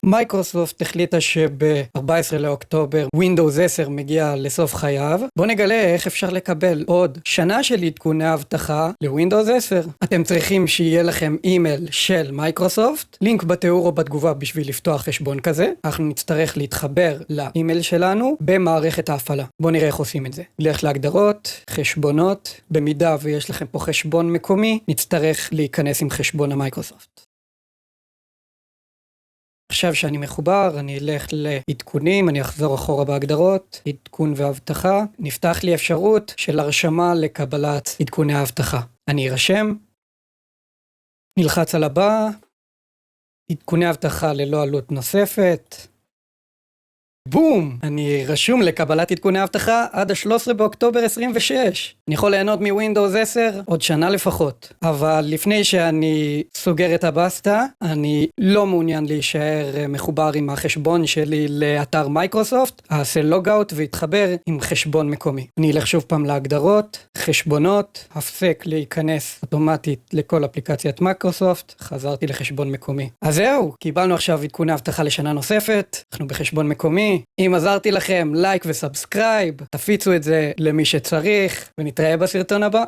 מייקרוסופט החליטה שב-14 לאוקטובר Windows 10 מגיע לסוף חייו. בואו נגלה איך אפשר לקבל עוד שנה של עדכוני אבטחה ל-Windows 10. אתם צריכים שיהיה לכם אימייל של מייקרוסופט, לינק בתיאור או בתגובה בשביל לפתוח חשבון כזה. אנחנו נצטרך להתחבר לאימייל שלנו במערכת ההפעלה. בואו נראה איך עושים את זה. נלך להגדרות, חשבונות. במידה ויש לכם פה חשבון מקומי, נצטרך להיכנס עם חשבון המייקרוסופט. עכשיו שאני מחובר, אני אלך לעדכונים, אני אחזור אחורה בהגדרות, עדכון ואבטחה. נפתח לי אפשרות של הרשמה לקבלת עדכוני האבטחה. אני ארשם, נלחץ על הבא, עדכוני אבטחה ללא עלות נוספת. בום! אני רשום לקבלת עדכוני אבטחה עד ה-13 באוקטובר 26. אני יכול ליהנות מווינדוס 10 עוד שנה לפחות. אבל לפני שאני סוגר את הבסטה, אני לא מעוניין להישאר מחובר עם החשבון שלי לאתר מייקרוסופט, אעשה לוגאוט והתחבר עם חשבון מקומי. אני אלך שוב פעם להגדרות, חשבונות, הפסק להיכנס אוטומטית לכל אפליקציית מייקרוסופט, חזרתי לחשבון מקומי. אז זהו, קיבלנו עכשיו עדכוני אבטחה לשנה נוספת, אנחנו בחשבון מקומי. אם עזרתי לכם, לייק וסאבסקרייב, תפיצו את זה למי שצריך, ונתראה בסרטון הבא.